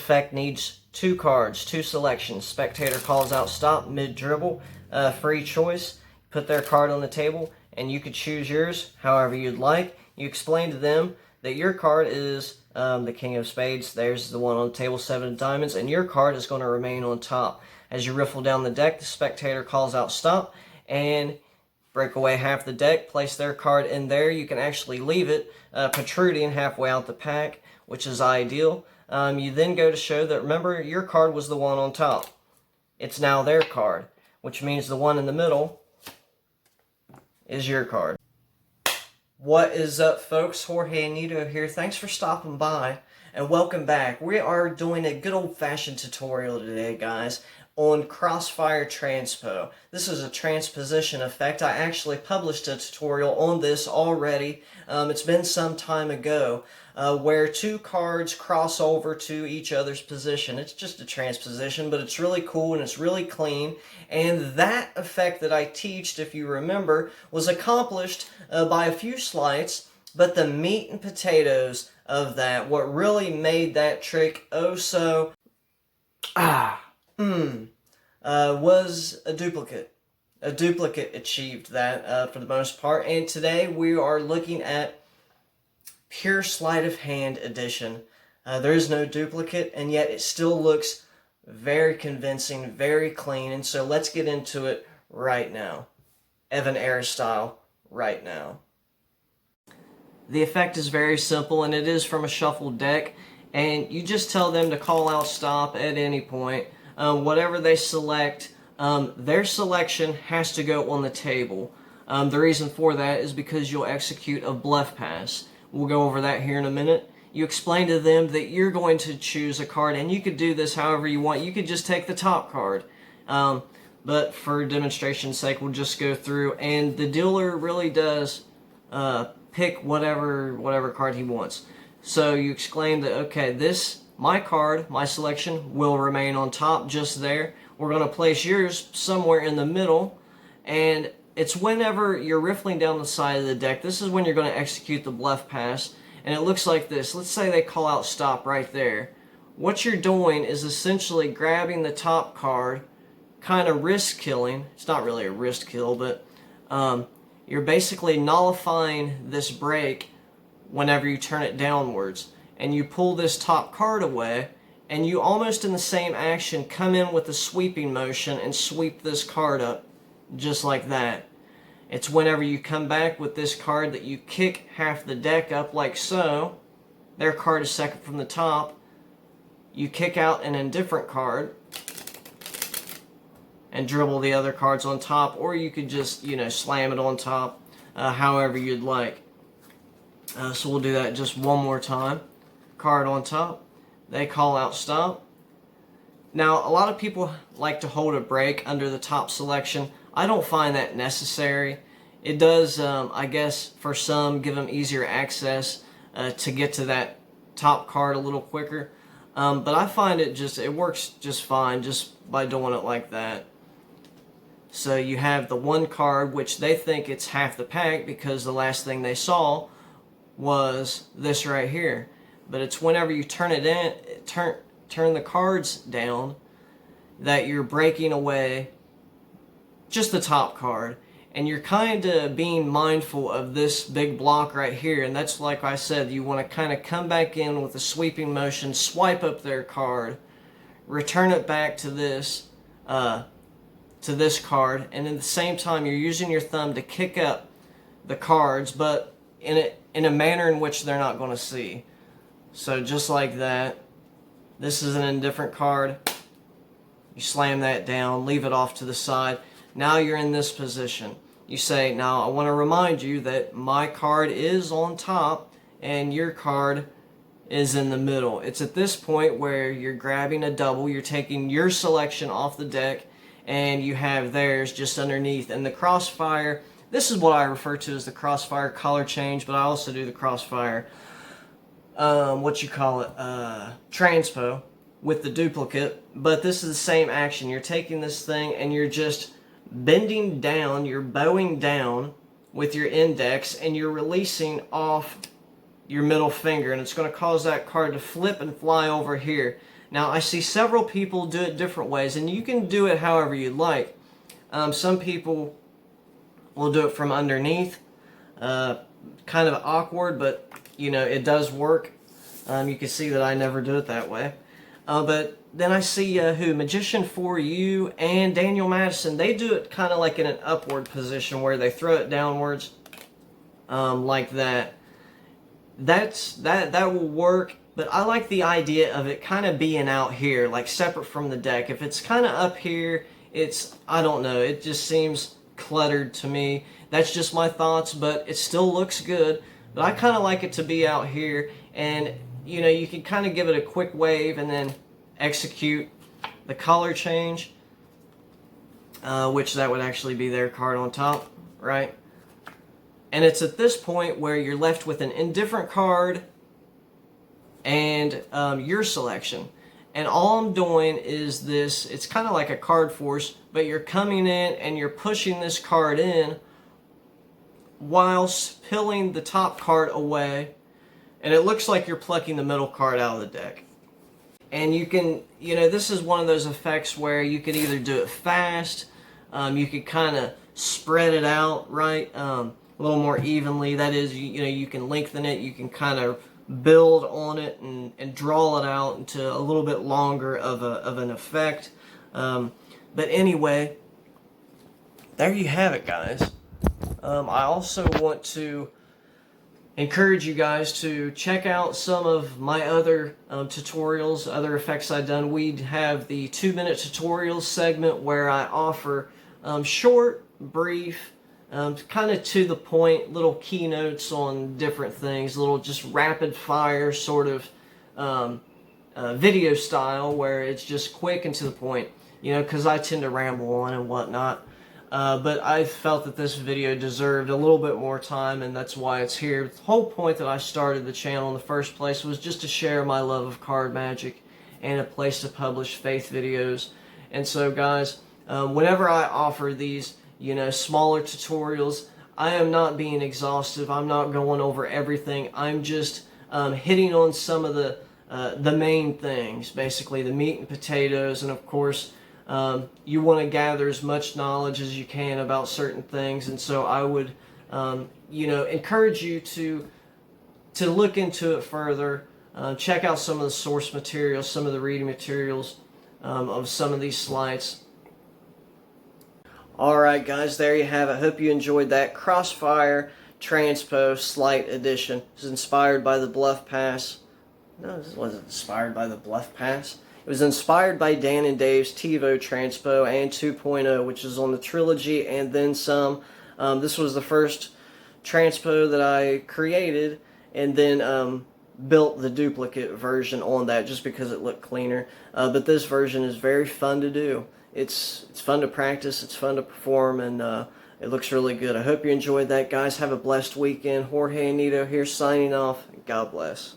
effect needs 2 cards, 2 selections. Spectator calls out stop mid-dribble, free choice. Put their card on the table, and you could choose yours however you'd like. You explain to them that your card is the King of Spades. There's the one on the table, 7 of Diamonds, and your card is going to remain on top. As you riffle down the deck, the spectator calls out stop, and break away half the deck, place their card in there. You can actually leave it protruding halfway out the pack, which is ideal. You then go to show that, remember, your card was the one on top. It's now their card, which means the one in the middle is your card. What is up, folks? Jorge Anito here. Thanks for stopping by, and welcome back. We are doing a good old-fashioned tutorial today, guys, on Crossfire Transpo. This is a transposition effect. I actually published a tutorial on this already. It's been some time ago, where 2 cards cross over to each other's position. It's just a transposition, but it's really cool and it's really clean. And that effect that I teached, if you remember, was accomplished by a few sleights, but the meat and potatoes of that, what really made that trick oh so was a duplicate. A duplicate achieved that for the most part. And today we are looking at pure sleight of hand edition. There is no duplicate, and yet it still looks very convincing, very clean. And so let's get into it right now. Evan Era style, right now. The effect is very simple, and it is from a shuffled deck. And you just tell them to call out stop at any point. Whatever they select, their selection has to go on the table. The reason for that is because you'll execute a bluff pass. We'll go over that here in a minute. You explain to them that you're going to choose a card, and you could do this however you want. You could just take the top card. But for demonstration's sake, we'll just go through, and the dealer really does pick whatever card he wants. So you explain that, okay, my card, my selection, will remain on top just there. We're going to place yours somewhere in the middle, and it's whenever you're riffling down the side of the deck, this is when you're going to execute the bluff pass, and it looks like this. Let's say they call out stop right there. What you're doing is essentially grabbing the top card, kind of risk killing. It's not really a risk kill, but you're basically nullifying this break whenever you turn it downwards. And you pull this top card away, and you almost in the same action come in with a sweeping motion and sweep this card up just like that. It's whenever you come back with this card that you kick half the deck up like so. Their card is second from the top. You kick out an indifferent card and dribble the other cards on top, or you could just, slam it on top however you'd like. So we'll do that just one more time. Card on top, they call out stop. Now, a lot of people like to hold a break under the top selection. I don't find that necessary. It does, I guess, for some, give them easier access to get to that top card a little quicker. But I find it works just fine just by doing it like that. So you have the one card, which they think it's half the pack because the last thing they saw was this right here. But it's whenever you turn the cards down that you're breaking away just the top card, and you're kind of being mindful of this big block right here. And that's, like I said, you want to kind of come back in with a sweeping motion, swipe up their card, return it back to this card, and at the same time you're using your thumb to kick up the cards, but in a manner in which they're not going to see. So just like that, this is an indifferent card. You slam that down, leave it off to the side. Now you're in this position. You say, now I want to remind you that my card is on top and your card is in the middle. It's at this point where you're grabbing a double, you're taking your selection off the deck, and you have theirs just underneath. And the Crossfire, this is what I refer to as the Crossfire color change, but I also do the Crossfire Transpo with the duplicate. But this is the same action. You're taking this thing and you're just bending down, you're bowing down with your index, and you're releasing off your middle finger, and it's going to cause that card to flip and fly over here. Now, I see several people do it different ways, and you can do it however you like. Some people will do it from underneath, kind of awkward, but you know, it does work. You can see that I never do it that way. But then I see Magician for You and Daniel Madison, they do it kind of like in an upward position where they throw it downwards, like that. That will work, but I like the idea of it kind of being out here, like separate from the deck. If it's kind of up here, I don't know, it just seems cluttered to me. That's just my thoughts, but it still looks good. But I kind of like it to be out here, and you know, you can kind of give it a quick wave and then execute the color change, which that would actually be their card on top, right? And it's at this point where you're left with an indifferent card and your selection. And all I'm doing is this, it's kind of like a card force, but you're coming in and you're pushing this card in whilst peeling the top card away. And it looks like you're plucking the middle card out of the deck. And you can, you know, this is one of those effects where you can either do it fast, you could kind of spread it out, right? A little more evenly. That is, you know, you can lengthen it, you can kind of build on it and draw it out into a little bit longer of an effect. But anyway, there you have it, guys. I also want to encourage you guys to check out some of my other tutorials, other effects I've done. We have the 2-minute tutorials segment where I offer short, brief, kind of to the point, little keynotes on different things, little just rapid fire sort of video style where it's just quick and to the point, you know, because I tend to ramble on and whatnot. But I felt that this video deserved a little bit more time, and that's why it's here. The whole point that I started the channel in the first place was just to share my love of card magic and a place to publish faith videos. And so, guys, whenever I offer these, you know, smaller tutorials, I am not being exhaustive. I'm not going over everything. I'm just hitting on some of the main things, basically the meat and potatoes, and of course, you want to gather as much knowledge as you can about certain things, and so I would, you know, encourage you to look into it further. Check out some of the source materials, some of the reading materials of some of these sleights. Alright guys, there you have it. Hope you enjoyed that. Crossfire Transpo Sleight Edition. It was inspired by the Bluff Pass. No, this wasn't inspired by the Bluff Pass. It was inspired by Dan and Dave's TiVo Transpo and 2.0, which is on the Trilogy and then some. This was the first Transpo that I created, and then built the duplicate version on that just because it looked cleaner. But this version is very fun to do. It's fun to practice, it's fun to perform, and it looks really good. I hope you enjoyed that, guys. Have a blessed weekend. Jorge Anito here signing off. God bless.